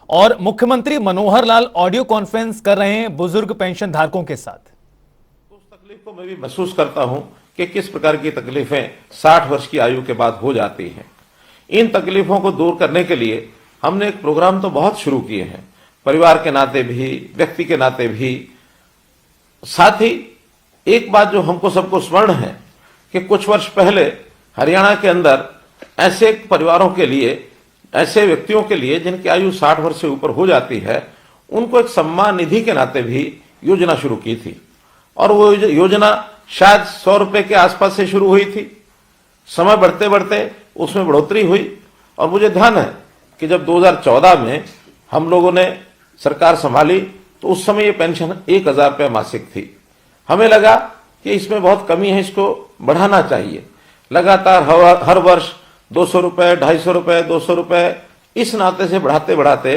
और मुख्यमंत्री Manohar Lal audio conference कर रहे हैं बुजुर्ग पेंशन धारकों के साथ। उस तकलीफ को मैं भी महसूस करता हूं कि किस प्रकार की तकलीफें 60 वर्ष की आयु के बाद हो जाती हैं। इन तकलीफों को दूर करने के लिए हमने एक प्रोग्राम तो बहुत शुरू किए हैं, परिवार के नाते भी, व्यक्ति के नाते भी। साथ ही एक बात जो हमको सबको स्मरण है कि कुछ वर्ष पहले हरियाणा के अंदर ऐसे परिवारों के लिए, ऐसे व्यक्तियों के लिए जिनकी आयु 60 वर्ष से ऊपर हो जाती है, उनको एक सम्मान निधि के नाते भी योजना शुरू की थी। और वो योजना शायद 100 रुपए के आसपास से शुरू हुई थी। समय बढ़ते बढ़ते उसमें बढ़ोतरी हुई और मुझे ध्यान है कि जब 2014 में हम लोगों ने सरकार संभाली तो उस समय ये पेंशन 1000 रुपये मासिक थी। हमें लगा कि इसमें बहुत कमी है, इसको बढ़ाना चाहिए। लगातार हर वर्ष 200 रुपये, 250 रुपये, 200 रुपये इस नाते से बढ़ाते बढ़ाते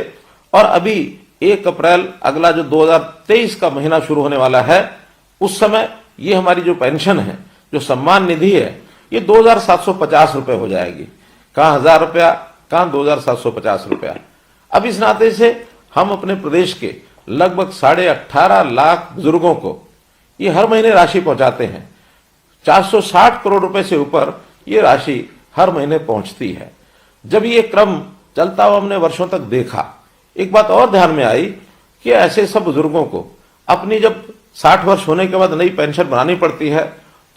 और अभी 1 अप्रैल अगला जो 2023 का महीना शुरू होने वाला है, उस समय ये हमारी जो पेंशन है, जो सम्मान निधि है, ये 2750 रुपये हो जाएगी। कहाँ 1000 रुपया, कहाँ 2750 रुपया। अब इस नाते से हम अपने प्रदेश के लगभग 18.5 लाख बुजुर्गों को ये हर महीने राशि पहुंचाते हैं। 460 करोड़ रुपए से ऊपर ये राशि हर महीने पहुंचती है। जब ये क्रम चलता हुआ हमने वर्षों तक देखा, एक बात और ध्यान में आई कि ऐसे सब बुजुर्गों को अपनी जब 60 वर्ष होने के बाद नई पेंशन बनानी पड़ती है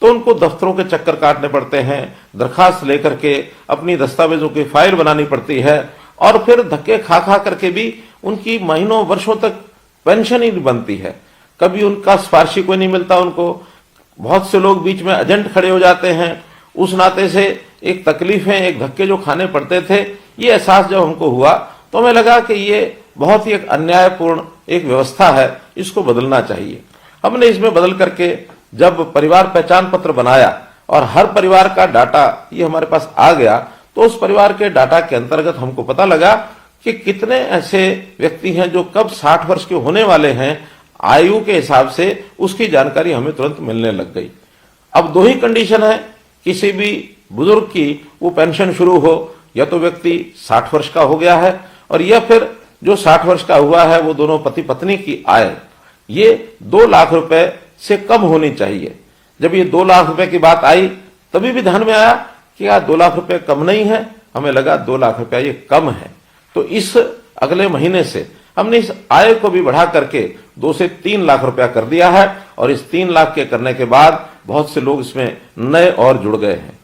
तो उनको दफ्तरों के चक्कर काटने पड़ते हैं, दरखास्त लेकर के अपनी दस्तावेजों की फाइल बनानी पड़ती है और फिर धक्के खा खा करके भी उनकी महीनों वर्षों तक पेंशन ही नहीं बनती है। कभी उनका सिफारिशी कोई नहीं मिलता उनको। बहुत से लोग बीच में एजेंट खड़े हो जाते हैं। उस नाते से एक तकलीफ है, एक धक्के जो खाने पड़ते थे, ये एहसास जब हमको हुआ तो हमें लगा कि ये बहुत ही एक अन्यायपूर्ण एक व्यवस्था है, इसको बदलना चाहिए। हमने इसमें बदल करके जब परिवार पहचान पत्र बनाया और हर परिवार का डाटा ये हमारे पास आ गया, तो उस परिवार के डाटा के अंतर्गत हमको पता लगा कि कितने ऐसे व्यक्ति हैं जो कब 60 वर्ष के होने वाले हैं, आयु के हिसाब से उसकी जानकारी हमें तुरंत मिलने लग गई। अब 2 ही कंडीशन है किसी भी बुजुर्ग की वो पेंशन शुरू हो, या तो व्यक्ति 60 वर्ष का हो गया है और या फिर जो 60 वर्ष का हुआ है वो दोनों पति पत्नी की आय ये 2 लाख रुपए से कम होनी चाहिए। जब ये 2 लाख रुपए की बात आई तभी भी ध्यान में आया कि यार 2 लाख रुपए कम नहीं है, हमें लगा 2 लाख रुपया ये कम है। तो इस अगले महीने से हमने इस आय को भी बढ़ा करके 2 से 3 लाख रुपया कर दिया है और इस 3 लाख के करने के बाद बहुत से लोग इसमें नए और जुड़ गए हैं।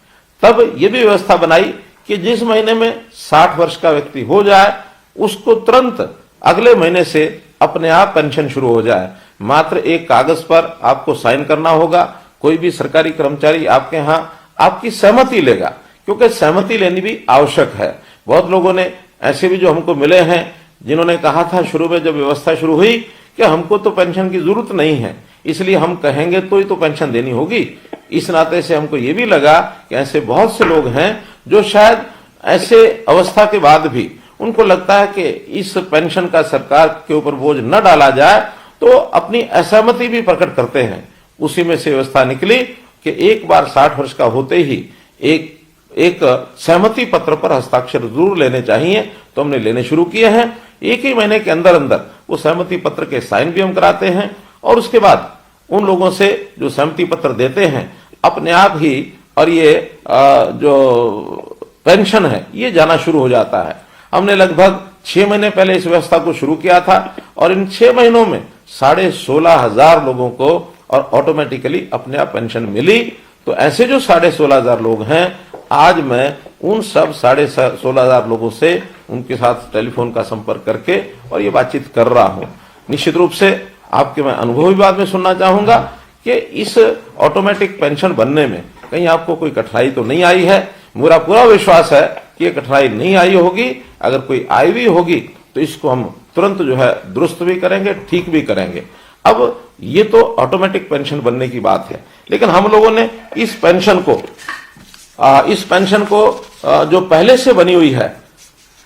तब ये भी व्यवस्था बनाई कि जिस महीने में 60 वर्ष का व्यक्ति हो जाए उसको तुरंत अगले महीने से अपने आप पेंशन शुरू हो जाए। मात्र एक कागज पर आपको साइन करना होगा। कोई भी सरकारी कर्मचारी आपके यहाँ आपकी सहमति लेगा, क्योंकि सहमति लेनी भी आवश्यक है। बहुत लोगों ने ऐसे भी जो हमको मिले हैं जिन्होंने कहा था शुरू में जब व्यवस्था शुरू हुई कि हमको तो पेंशन की जरूरत नहीं है, इसलिए हम कहेंगे तो ही तो पेंशन देनी होगी। इस नाते से हमको ये भी लगा कि ऐसे बहुत से लोग हैं जो शायद ऐसे अवस्था के बाद भी उनको लगता है कि इस पेंशन का सरकार के ऊपर बोझ न डाला जाए, तो अपनी असहमति भी प्रकट करते हैं। उसी में से व्यवस्था निकली कि एक बार 60 वर्ष का होते ही एक सहमति पत्र पर हस्ताक्षर जरूर लेने चाहिए। तो हमने लेने शुरू किए हैं। 1 ही महीने के अंदर अंदर वो सहमति पत्र के साइन भी हम कराते हैं और उसके बाद उन लोगों से जो सहमति पत्र देते हैं अपने आप ही और ये जो पेंशन है ये जाना शुरू हो जाता है। हमने लगभग 6 महीने पहले इस व्यवस्था को शुरू किया था और इन 6 महीनों में 16,500 लोगों को और ऑटोमेटिकली अपने आप पेंशन मिली। तो ऐसे जो 16,500 लोग हैं, आज मैं उन सब 16,500 लोगों से उनके साथ टेलीफोन का संपर्क करके और ये बातचीत कर रहा हूं। निश्चित रूप से आपके मैं अनुभव भी बाद में सुनना चाहूंगा कि इस ऑटोमेटिक पेंशन बनने में कहीं आपको कोई कठिनाई तो नहीं आई है। मेरा पूरा विश्वास है कि ये कठिनाई नहीं आई होगी। अगर कोई आई भी होगी तो इसको हम तुरंत जो है दुरुस्त भी करेंगे, ठीक भी करेंगे। अब ये तो ऑटोमेटिक पेंशन बनने की बात है, लेकिन हम लोगों ने इस पेंशन को जो पहले से बनी हुई है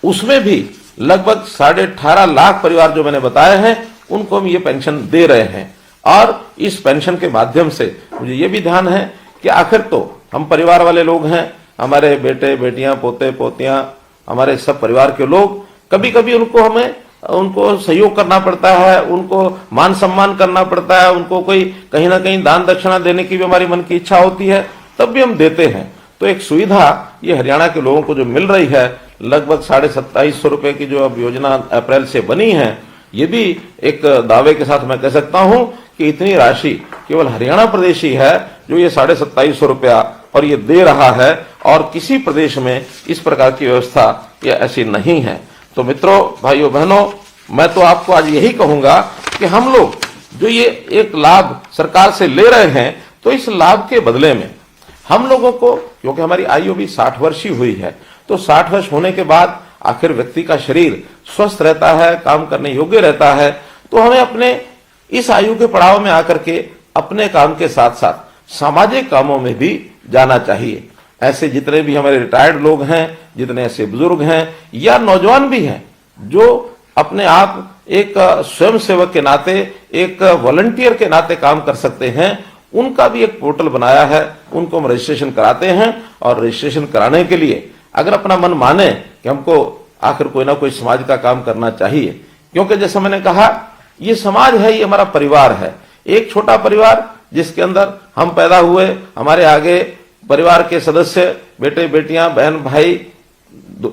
उसमें भी लगभग 18.5 लाख परिवार जो मैंने बताए हैं उनको हम ये पेंशन दे रहे हैं। और इस पेंशन के माध्यम से मुझे ये भी ध्यान है कि आखिर तो हम परिवार वाले लोग हैं, हमारे बेटे बेटियां पोते पोतियां हमारे सब परिवार के लोग, कभी कभी उनको हमें उनको सहयोग करना पड़ता है, उनको मान सम्मान करना पड़ता है, उनको कोई कहीं ना कहीं दान दक्षिणा देने की भी हमारी मन की इच्छा होती है, तब भी हम देते हैं। तो एक सुविधा ये हरियाणा के लोगों को जो मिल रही है, लगभग 2750 रुपए की जो अब योजना अप्रैल से बनी है, ये भी एक दावे के साथ मैं कह सकता हूं कि इतनी राशि केवल हरियाणा प्रदेश ही है जो ये 2750 रुपया और ये दे रहा है, और किसी प्रदेश में इस प्रकार की व्यवस्था ये ऐसी नहीं है। तो मित्रों, भाइयों बहनों, मैं तो आपको आज यही कहूंगा कि हम लोग जो ये एक लाभ सरकार से ले रहे हैं, तो इस लाभ के बदले में हम लोगों को, क्योंकि हमारी आयु भी 60 वर्ष ही हुई है, तो 60 वर्ष होने के बाद आखिर व्यक्ति का शरीर स्वस्थ रहता है, काम करने योग्य रहता है, तो हमें अपने इस आयु के पड़ाव में आकर के अपने काम के साथ साथ सामाजिक कामों में भी जाना चाहिए। ऐसे जितने भी हमारे रिटायर्ड लोग हैं, जितने ऐसे बुजुर्ग हैं या नौजवान भी हैं जो अपने आप एक स्वयंसेवक के नाते, एक वॉलंटियर के नाते काम कर सकते हैं, उनका भी एक पोर्टल बनाया है। उनको हम रजिस्ट्रेशन कराते हैं, और रजिस्ट्रेशन कराने के लिए अगर अपना मन माने कि हमको आखिर कोई ना कोई समाज का काम करना चाहिए, क्योंकि जैसे मैंने कहा, ये समाज है, ये हमारा परिवार है, एक छोटा परिवार जिसके अंदर हम पैदा हुए, हमारे आगे परिवार के सदस्य, बेटे बेटियां, बहन भाई,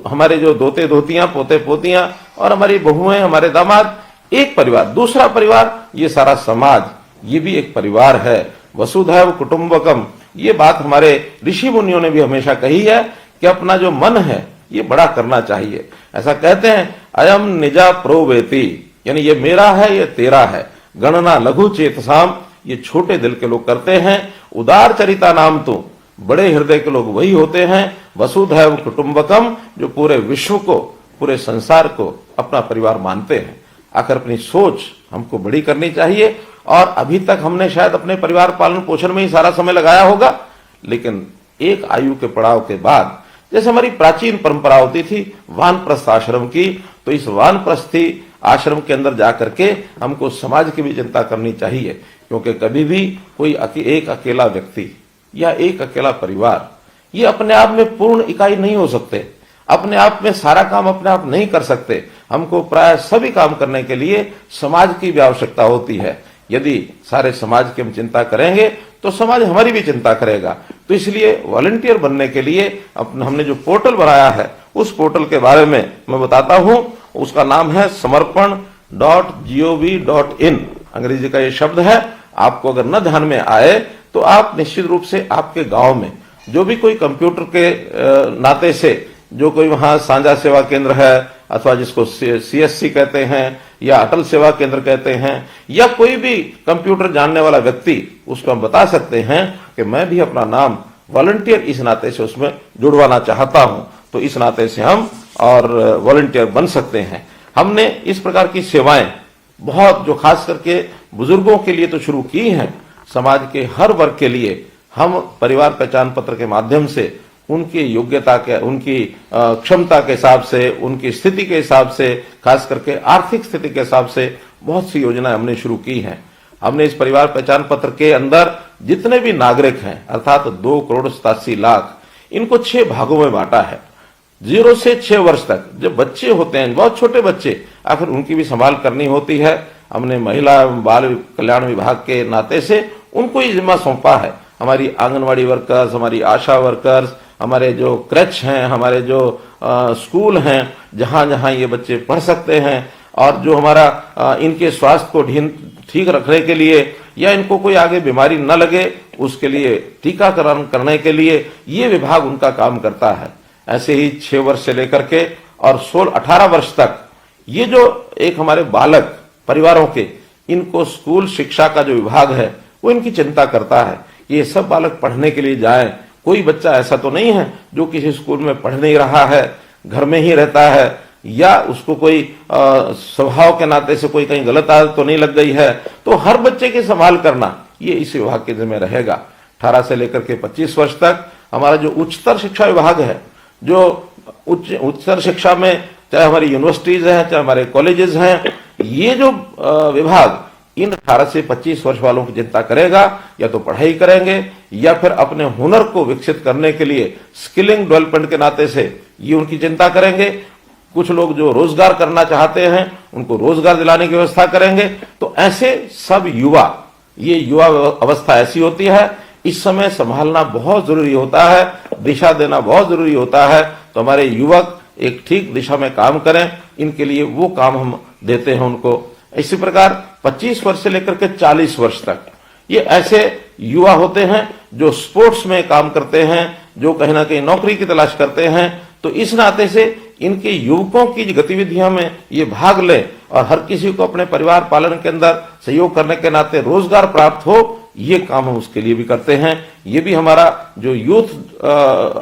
हमारे जो दोते दोतियां, पोते पोतियां, और हमारी बहुएं, हमारे दामाद, एक परिवार। दूसरा परिवार ये सारा समाज, ये भी एक परिवार है। वसुधैव कुटुंबकम, ये बात हमारे ऋषि मुनियों ने भी हमेशा कही है कि अपना जो मन है ये बड़ा करना चाहिए। ऐसा कहते हैं, अयम निजा प्रोवेति, यानी ये मेरा है, ये तेरा है। गणना लघु चेतसाम, ये छोटे दिल के लोग करते हैं। उदार चरिता नाम तो, बड़े हृदय के लोग वही होते हैं। वसुधैव कुटुंबकम, जो पूरे विश्व को, पूरे संसार को अपना परिवार मानते हैं। आखिर अपनी सोच हमको बड़ी करनी चाहिए, और अभी तक हमने शायद अपने परिवार पालन पोषण में ही सारा समय लगाया होगा, लेकिन एक आयु के पड़ाव के बाद, जैसे हमारी प्राचीन परंपरा होती थी वानप्रस्थ आश्रम की, तो इस वानप्रस्थी आश्रम के अंदर जाकर के हमको समाज की भी चिंता करनी चाहिए, क्योंकि कभी भी कोई एक अकेला व्यक्ति या एक अकेला परिवार ये अपने आप में पूर्ण इकाई नहीं हो सकते, अपने आप में सारा काम अपने आप नहीं कर सकते। हमको प्राय सभी काम करने के लिए समाज की भी आवश्यकता होती है। यदि सारे समाज की हम चिंता करेंगे तो समाज हमारी भी चिंता करेगा। तो इसलिए वॉलंटियर बनने के लिए हमने जो पोर्टल बनाया है, उस पोर्टल के बारे में मैं बताता हूं। उसका नाम है samarpan.gov.in, अंग्रेजी का ये शब्द है। आपको अगर न ध्यान में आए तो आप निश्चित रूप से आपके गांव में जो भी कोई कंप्यूटर के नाते से जो कोई वहां साझा सेवा केंद्र है, अथवा जिसको CSC कहते हैं या अटल सेवा केंद्र कहते हैं, या कोई भी कंप्यूटर जानने वाला व्यक्ति, उसको हम बता सकते हैं कि मैं भी अपना नाम वॉलंटियर इस नाते से उसमें जुड़वाना चाहता हूं। तो इस नाते से हम और वॉलंटियर बन सकते हैं। हमने इस प्रकार की सेवाएं बहुत, जो खास करके बुजुर्गों के लिए तो शुरू की हैं, समाज के हर वर्ग के लिए हम परिवार पहचान पत्र के माध्यम से उनकी योग्यता के, उनकी क्षमता के हिसाब से, उनकी स्थिति के हिसाब से, खास करके आर्थिक स्थिति के हिसाब से बहुत सी योजनाएं हमने शुरू की हैं। हमने इस परिवार पहचान पत्र के अंदर जितने भी नागरिक हैं, अर्थात 2,87,00,000, इनको 6 भागों में बांटा है। 0 से 6 वर्ष तक जब बच्चे होते हैं, बहुत छोटे बच्चे, आखिर उनकी भी संभाल करनी होती है। हमने महिला एवं बाल कल्याण विभाग के नाते से उनको ये जिम्मा सौंपा है। हमारी आंगनवाड़ी वर्कर्स, हमारी आशा वर्कर्स, हमारे जो क्रच हैं, हमारे जो स्कूल हैं, जहां जहां ये बच्चे पढ़ सकते हैं, और जो हमारा इनके स्वास्थ्य को ठीक रखने के लिए, या इनको कोई आगे बीमारी न लगे उसके लिए टीकाकरण करने के लिए ये विभाग उनका काम करता है। ऐसे ही 6 वर्ष से लेकर के और 16-18 वर्ष तक ये जो एक हमारे बालक परिवारों के, इनको स्कूल शिक्षा का जो विभाग है वो इनकी चिंता करता है। ये सब बालक पढ़ने के लिए जाएं। कोई बच्चा ऐसा तो नहीं है जो किसी स्कूल में पढ़ नहीं रहा है, घर में ही रहता है, या उसको कोई स्वभाव के नाते से कोई कहीं गलत आदत तो नहीं लग गई है। तो हर बच्चे की संभाल करना ये इस विभाग के जिम्मे रहेगा। 18 से लेकर के 25 वर्ष तक हमारा जो उच्चतर शिक्षा विभाग है, जो उच्चतर शिक्षा में चाहे हमारी यूनिवर्सिटीज हैं, चाहे हमारे कॉलेजेस हैं, ये जो विभाग इन 18 से 25 वर्ष वालों की चिंता करेगा। या तो पढ़ाई करेंगे या फिर अपने हुनर को विकसित करने के लिए स्किलिंग डेवलपमेंट के नाते से ये उनकी चिंता करेंगे। कुछ लोग जो रोजगार करना चाहते हैं उनको रोजगार दिलाने की व्यवस्था करेंगे। तो ऐसे सब युवा, ये युवा अवस्था ऐसी होती है, इस समय संभालना बहुत जरूरी होता है, दिशा देना बहुत जरूरी होता है। तो हमारे युवक एक ठीक दिशा में काम करें, इनके लिए वो काम हम देते हैं उनको। इसी प्रकार 25 वर्ष से लेकर के 40 वर्ष तक ये ऐसे युवा होते हैं जो स्पोर्ट्स में काम करते हैं, जो कहीं ना कहीं नौकरी की तलाश करते हैं। तो इस नाते से इनके युवकों की गतिविधियों में ये भाग ले और हर किसी को अपने परिवार पालन के अंदर सहयोग करने के नाते रोजगार प्राप्त हो, ये काम हम उसके लिए भी करते हैं। ये भी हमारा जो यूथ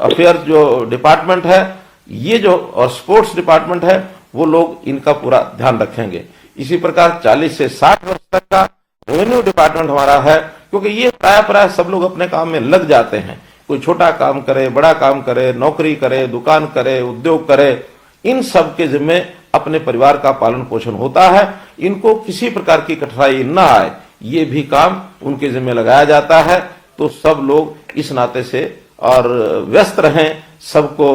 अफेयर जो डिपार्टमेंट है, ये जो और स्पोर्ट्स डिपार्टमेंट है, वो लोग इनका पूरा ध्यान रखेंगे। इसी प्रकार 40 से 60 वर्ष तक का रेवेन्यू डिपार्टमेंट हमारा है, क्योंकि ये प्राय सब लोग अपने काम में लग जाते हैं। कोई छोटा काम करे, बड़ा काम करे, नौकरी करे, दुकान करे, उद्योग करे, इन सब के जिम्मे अपने परिवार का पालन पोषण होता है। इनको किसी प्रकार की कठिनाई न आए, ये भी काम उनके जिम्मे लगाया जाता है। तो सब लोग इस नाते से और व्यस्त रहें, सबको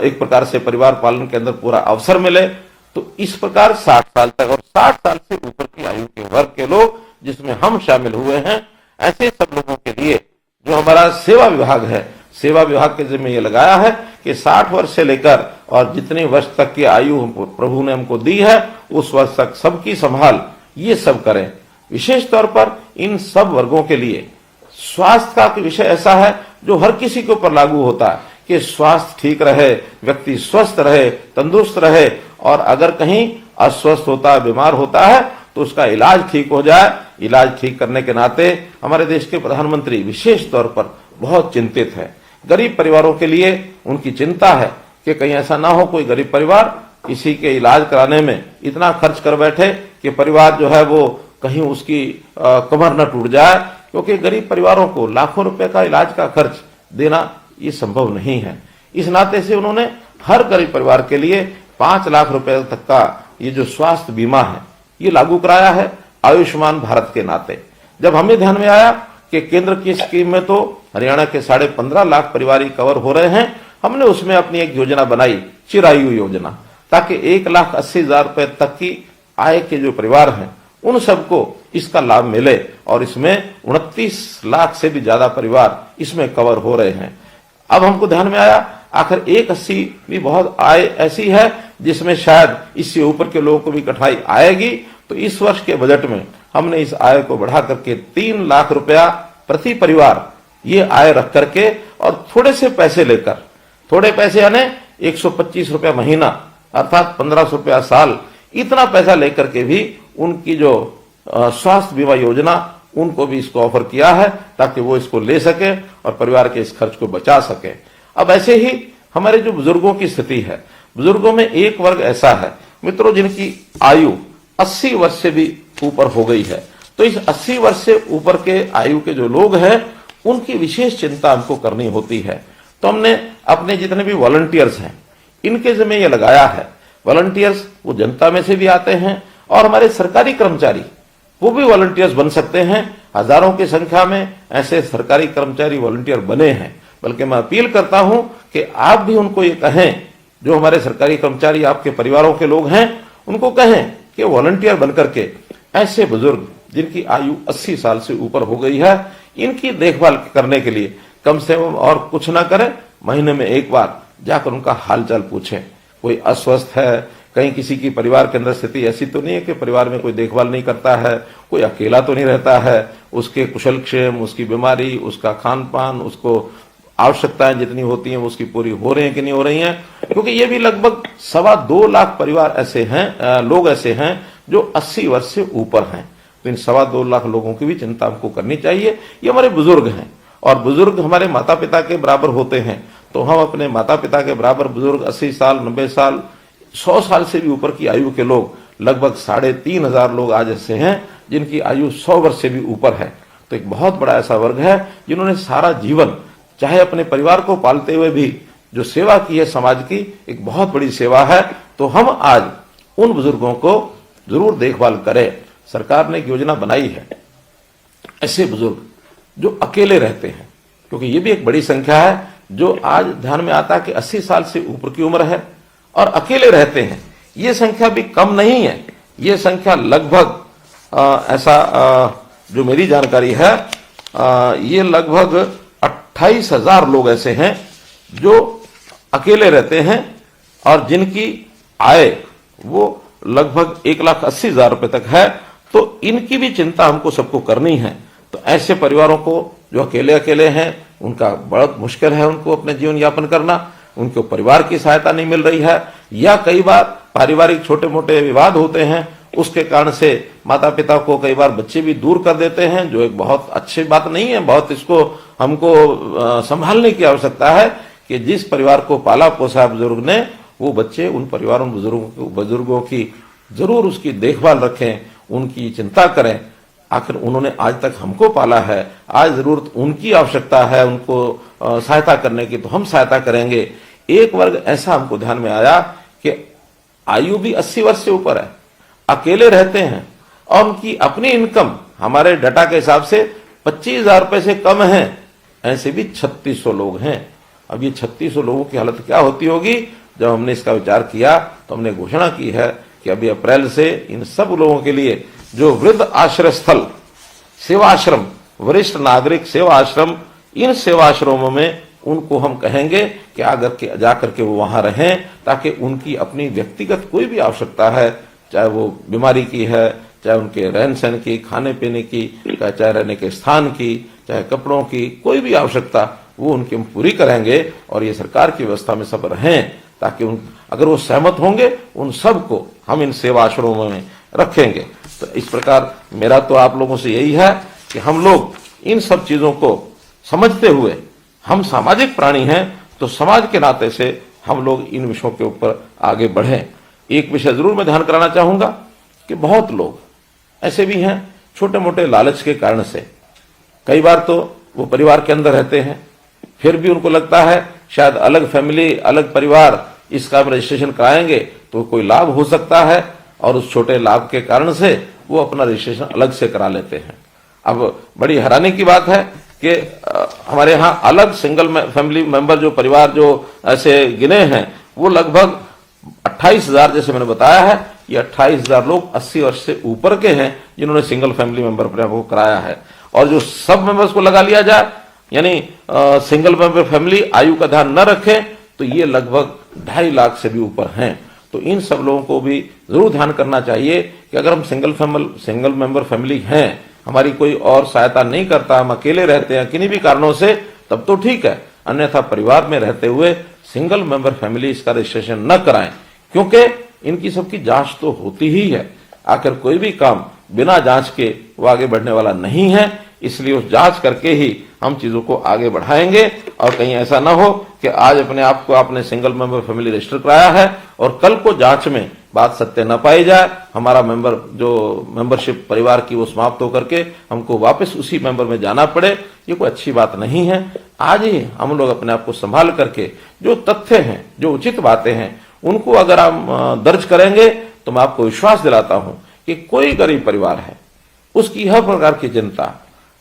एक प्रकार से परिवार पालन के अंदर पूरा अवसर मिले। तो इस प्रकार 60 साल तक और 60 साल से ऊपर की आयु के वर्ग के लोग, जिसमें हम शामिल हुए हैं, ऐसे सब लोगों के लिए जो हमारा सेवा विभाग है, सेवा विभाग के जिम्मे ये लगाया है कि 60 वर्ष से लेकर और जितने वर्ष तक की आयु प्रभु ने हमको दी है, उस वर्ष तक सबकी संभाल ये सब करें। विशेष तौर पर इन सब वर्गों के लिए स्वास्थ्य का विषय ऐसा है जो हर किसी के ऊपर लागू होता है कि स्वास्थ्य ठीक रहे, व्यक्ति स्वस्थ रहे, तंदुरुस्त रहे, और अगर कहीं अस्वस्थ होता है, बीमार होता है, तो उसका इलाज ठीक हो जाए। इलाज ठीक करने के नाते हमारे देश के प्रधानमंत्री विशेष तौर पर बहुत चिंतित है। गरीब परिवारों के लिए उनकी चिंता है कि कहीं ऐसा ना हो कोई गरीब परिवार किसी के इलाज कराने में इतना खर्च कर बैठे कि परिवार जो है वो कहीं उसकी कमर न टूट जाए, क्योंकि गरीब परिवारों को लाखों रुपए का इलाज का खर्च देना ये संभव नहीं है। इस नाते से उन्होंने हर गरीब परिवार के लिए 5 लाख रुपए तक का ये जो स्वास्थ्य बीमा है, ये लागू कराया है आयुष्मान भारत के नाते। जब हमें ध्यान में आया कि केंद्र की स्कीम में तो हरियाणा के 15.5 लाख परिवार कवर हो रहे हैं, हमने उसमें अपनी एक योजना बनाई, चिरायु योजना, ताकि 1,80,000 रुपए तक की आय के जो परिवार हैं उन सबको इसका लाभ मिले। और इसमें 29 लाख से भी ज्यादा परिवार इसमें कवर हो रहे हैं। अब हमको ध्यान में आया आखिर 1,80 भी बहुत आय ऐसी है जिसमें शायद इससे ऊपर के लोगों को भी कठिनाई आएगी। तो इस वर्ष के बजट में हमने इस आय को बढ़ा करके 3 लाख रुपया प्रति परिवार ये आय रख करके और थोड़े से पैसे लेकर, थोड़े पैसे यानी 125 रुपया महीना अर्थात 1500 रुपया साल, इतना पैसा लेकर के भी उनकी जो स्वास्थ्य बीमा योजना उनको भी इसको ऑफर किया है ताकि वो इसको ले सके और परिवार के इस खर्च को बचा सके। अब ऐसे ही हमारे जो बुजुर्गों की स्थिति है, बुजुर्गों में एक वर्ग ऐसा है मित्रों जिनकी आयु 80 वर्ष से भी ऊपर हो गई है। तो इस 80 वर्ष से ऊपर के आयु के जो लोग हैं उनकी विशेष चिंता हमको करनी होती है। तो हमने अपने जितने भी वॉलंटियर्स हैं इनके जिम्मे ये लगाया है। वॉलंटियर्स वो जनता में से भी आते हैं और हमारे सरकारी कर्मचारी वो भी वॉलंटियर्स बन सकते हैं। हजारों की संख्या में ऐसे सरकारी कर्मचारी वॉलंटियर बने हैं। बल्कि मैं अपील करता हूं कि आप भी उनको ये कहें, जो हमारे सरकारी कर्मचारी आपके परिवारों के लोग हैं, उनको कहें कि वॉलंटियर बनकर के ऐसे बुजुर्ग जिनकी आयु 80 साल से ऊपर हो गई है, इनकी देखभाल करने के लिए कम से कम और कुछ ना करें, महीने में एक बार जाकर उनका हालचाल पूछें। कोई अस्वस्थ है, कहीं किसी की परिवार के अंदर स्थिति ऐसी तो नहीं है कि परिवार में कोई देखभाल नहीं करता है, कोई अकेला तो नहीं रहता है, उसके कुशल क्षेम, उसकी बीमारी, उसका खान पान, उसको आवश्यकताएं जितनी होती हैं उसकी पूरी हो रही हैं कि नहीं हो रही हैं। क्योंकि ये भी लगभग 2.25 लाख परिवार ऐसे हैं, लोग ऐसे हैं जो 80 वर्ष से ऊपर हैं। तो इन 2.25 लाख लोगों की भी चिंता हमको करनी चाहिए। ये हमारे बुजुर्ग हैं और बुजुर्ग हमारे माता पिता के बराबर होते हैं। तो हम अपने माता पिता के बराबर बुजुर्ग 80 साल, 90 साल, 100 साल से भी ऊपर की आयु के लोग लगभग 3,500 लोग आज ऐसे हैं जिनकी आयु 100 वर्ष से भी ऊपर है। तो एक बहुत बड़ा ऐसा वर्ग है जिन्होंने सारा जीवन चाहे अपने परिवार को पालते हुए भी जो सेवा की है समाज की, एक बहुत बड़ी सेवा है। तो हम आज उन बुजुर्गों को जरूर देखभाल करें। सरकार ने एक योजना बनाई है ऐसे बुजुर्ग जो अकेले रहते हैं, क्योंकि ये भी एक बड़ी संख्या है जो आज ध्यान में आता है कि 80 साल से ऊपर की उम्र है और अकेले रहते हैं, ये संख्या भी कम नहीं है। ये संख्या लगभग जो मेरी जानकारी है, ये लगभग 28,000 लोग ऐसे हैं जो अकेले रहते हैं और जिनकी आय वो लगभग 1,80,000 रुपए तक है। तो इनकी भी चिंता हमको सबको करनी है। तो ऐसे परिवारों को जो अकेले अकेले हैं, उनका बहुत मुश्किल है उनको अपने जीवन यापन करना, उनको परिवार की सहायता नहीं मिल रही है, या कई बार पारिवारिक छोटे मोटे विवाद होते हैं, उसके कारण से माता पिता को कई बार बच्चे भी दूर कर देते हैं, जो एक बहुत अच्छी बात नहीं है। बहुत इसको हमको संभालने की आवश्यकता है कि जिस परिवार को पाला पोसा बुजुर्ग ने, वो बच्चे उन परिवारों बुजुर्गों की जरूर उसकी देखभाल रखें, उनकी चिंता करें। आखिर उन्होंने आज तक हमको पाला है, आज जरूरत उनकी आवश्यकता है उनको सहायता करने की, तो हम सहायता करेंगे। एक वर्ग ऐसा हमको ध्यान में आया कि आयु भी 80 वर्ष से ऊपर है, अकेले रहते हैं और उनकी अपनी इनकम हमारे डाटा के हिसाब से 25,000 रुपए से कम है। ऐसे भी 3600 लोग हैं। अब ये 3600 लोगों की हालत क्या होती होगी? जब हमने इसका विचार किया तो हमने घोषणा की है कि अभी अप्रैल से इन सब लोगों के लिए जो वृद्ध आश्रय स्थल, सेवाश्रम, वरिष्ठ नागरिक सेवा आश्रम, इन सेवाश्रमों में उनको हम कहेंगे कि आकर जाकर के वो वहां रहें, ताकि उनकी अपनी व्यक्तिगत कोई भी आवश्यकता है, चाहे वो बीमारी की है, चाहे उनके रहन सहन की, खाने पीने की, चाहे रहने के स्थान की, चाहे कपड़ों की, कोई भी आवश्यकता वो उनकी हम पूरी करेंगे। और ये सरकार की व्यवस्था में सब रहें, ताकि अगर वो सहमत होंगे उन सबको हम इन सेवा आश्रमों में रखेंगे। तो इस प्रकार मेरा तो आप लोगों से यही है कि हम लोग इन सब चीजों को समझते हुए, हम सामाजिक प्राणी हैं, तो समाज के नाते से हम लोग इन विषयों के ऊपर आगे बढ़ें। एक विषय जरूर मैं ध्यान कराना चाहूंगा कि बहुत लोग ऐसे भी हैं, छोटे मोटे लालच के कारण से कई बार तो वो परिवार के अंदर रहते हैं, फिर भी उनको लगता है शायद अलग फैमिली, अलग परिवार, इसका रजिस्ट्रेशन कराएंगे तो कोई लाभ हो सकता है, और उस छोटे लाभ के कारण से वो अपना रजिस्ट्रेशन अलग से करा लेते हैं। अब बड़ी हैरानी की बात है कि हमारे यहाँ अलग सिंगल फैमिली मेंबर जो परिवार जो ऐसे गिने हैं, वो लगभग 28,000, जैसे मैंने बताया है, ये 28,000 लोग 80 वर्ष से ऊपर के हैं जिन्होंने सिंगल फैमिली मेंबर अपने को कराया है। और जो सब मेंबर्स को लगा लिया जाए, यानी सिंगल मेंबर फैमिली आयु का ध्यान न रखें, तो ये लगभग 2.5 लाख से भी ऊपर हैं। तो इन सब लोगों को भी जरूर ध्यान करना चाहिए कि अगर हम सिंगल मेंबर फैमिली हैं, हमारी कोई और सहायता नहीं करता, हम अकेले रहते हैं किन्हीं भी कारणों से, तब तो ठीक है। अन्यथा परिवार में रहते हुए सिंगल मेंबर फैमिली इसका रजिस्ट्रेशन न कराएं, क्योंकि इनकी सबकी जांच तो होती ही है। आखिर कोई भी काम बिना जांच के वो आगे बढ़ने वाला नहीं है, इसलिए उस जांच करके ही हम चीजों को आगे बढ़ाएंगे। और कहीं ऐसा ना हो कि आज अपने आप को आपने सिंगल मेंबर फैमिली रजिस्टर कराया है और कल को जांच में बात सत्य न पाई जाए, हमारा मेंबरशिप परिवार की वो समाप्त होकर के हमको वापस उसी मेंबर में जाना पड़े। ये कोई अच्छी बात नहीं है। आज ही हम लोग अपने आप को संभाल करके जो तथ्य हैं, जो उचित बातें हैं, उनको अगर हम दर्ज करेंगे, तो मैं आपको विश्वास दिलाता हूं कि कोई गरीब परिवार है, उसकी हर प्रकार की चिंता,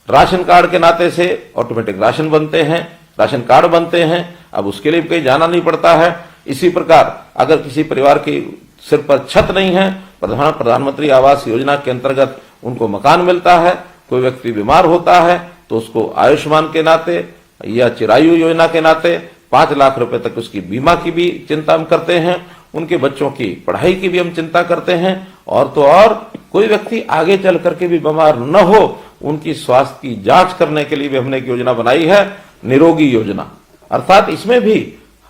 राशन कार्ड के नाते से ऑटोमेटिक राशन बनते हैं, राशन कार्ड बनते हैं, अब उसके लिए कहीं जाना नहीं पड़ता है। इसी प्रकार अगर किसी परिवार के सिर पर छत नहीं है, प्रधानमंत्री आवास योजना के अंतर्गत उनको मकान मिलता है। कोई व्यक्ति बीमार होता है तो उसको आयुष्मान के नाते या चिरायु योजना के नाते 5 लाख रुपए तक उसकी बीमा की भी चिंता हम करते हैं। उनके बच्चों की पढ़ाई की भी हम चिंता करते हैं। और तो और कोई व्यक्ति आगे चल करके भी बीमार न हो, उनकी स्वास्थ्य की जांच करने के लिए भी हमने एक योजना बनाई है, निरोगी योजना। अर्थात इसमें भी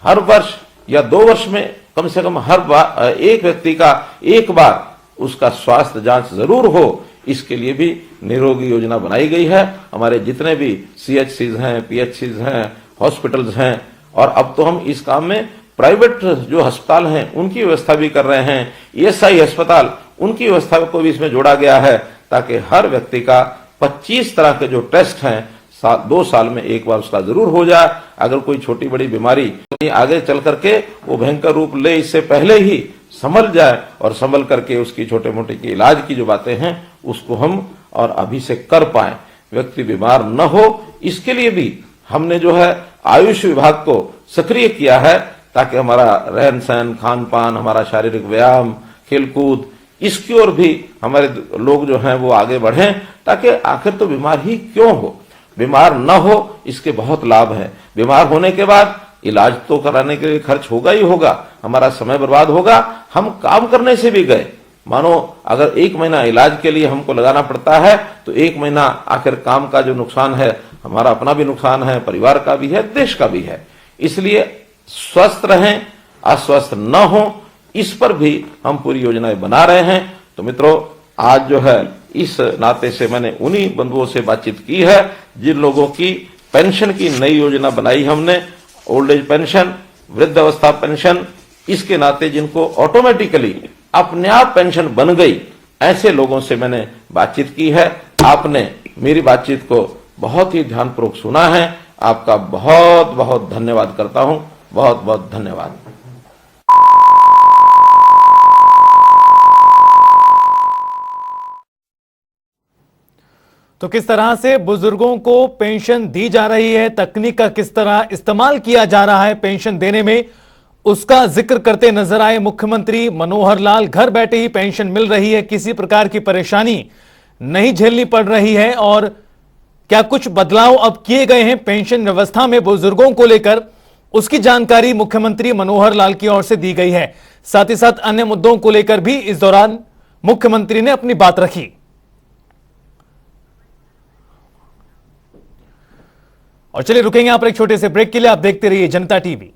हर वर्ष या 2 वर्ष में कम से कम हर बार एक व्यक्ति का एक बार उसका स्वास्थ्य जांच जरूर हो, इसके लिए भी निरोगी योजना बनाई गई है। हमारे जितने भी CHCs हैं, PHCs हैं, हॉस्पिटल्स हैं, और अब तो हम इस काम में प्राइवेट जो अस्पताल हैं उनकी व्यवस्था भी कर रहे हैं। ESI अस्पताल, उनकी व्यवस्था को भी इसमें जोड़ा गया है, ताकि हर व्यक्ति का 25 तरह के जो टेस्ट हैं 2 साल में एक बार उसका जरूर हो जाए। अगर कोई छोटी बड़ी बीमारी आगे चल करके वो भयंकर रूप ले, इससे पहले ही संभल जाए, और संभल करके उसकी छोटे मोटे की इलाज की जो बातें हैं उसको हम और अभी से कर पाए, व्यक्ति बीमार न हो। इसके लिए भी हमने जो है आयुष विभाग को सक्रिय किया है, ताकि हमारा रहन सहन, खान पान, हमारा शारीरिक व्यायाम, खेलकूद, इसकी ओर भी हमारे लोग जो हैं वो आगे बढ़ें, ताकि आखिर तो बीमार ही क्यों हो, बीमार न हो इसके बहुत लाभ हैं। बीमार होने के बाद इलाज तो कराने के लिए खर्च होगा ही होगा, हमारा समय बर्बाद होगा, हम काम करने से भी गए। मानो अगर 1 महीना इलाज के लिए हमको लगाना पड़ता है तो 1 महीना आखिर काम का जो नुकसान है, हमारा अपना भी नुकसान है, परिवार का भी है, देश का भी है। इसलिए स्वस्थ रहें, अस्वस्थ न हो, इस पर भी हम पूरी योजनाएं बना रहे हैं। तो मित्रों, आज जो है इस नाते से मैंने उन्हीं बंधुओं से बातचीत की है जिन लोगों की पेंशन की नई योजना बनाई हमने, ओल्ड एज पेंशन, वृद्ध अवस्था पेंशन, इसके नाते जिनको ऑटोमेटिकली अपने आप पेंशन बन गई, ऐसे लोगों से मैंने बातचीत की है। आपने मेरी बातचीत को बहुत ही ध्यानपूर्वक सुना है, आपका बहुत बहुत धन्यवाद करता हूं। बहुत बहुत धन्यवाद। तो किस तरह से बुजुर्गों को पेंशन दी जा रही है, तकनीक का किस तरह इस्तेमाल किया जा रहा है पेंशन देने में, उसका जिक्र करते नजर आए मुख्यमंत्री मनोहर लाल। घर बैठे ही पेंशन मिल रही है, किसी प्रकार की परेशानी नहीं झेलनी पड़ रही है। और क्या कुछ बदलाव अब किए गए हैं पेंशन व्यवस्था में बुजुर्गों को लेकर, उसकी जानकारी मुख्यमंत्री मनोहर लाल की ओर से दी गई है। साथ ही साथ अन्य मुद्दों को लेकर भी इस दौरान मुख्यमंत्री ने अपनी बात रखी। और चलिए रुकेंगे यहां पर एक छोटे से ब्रेक के लिए। आप देखते रहिए जनता टीवी।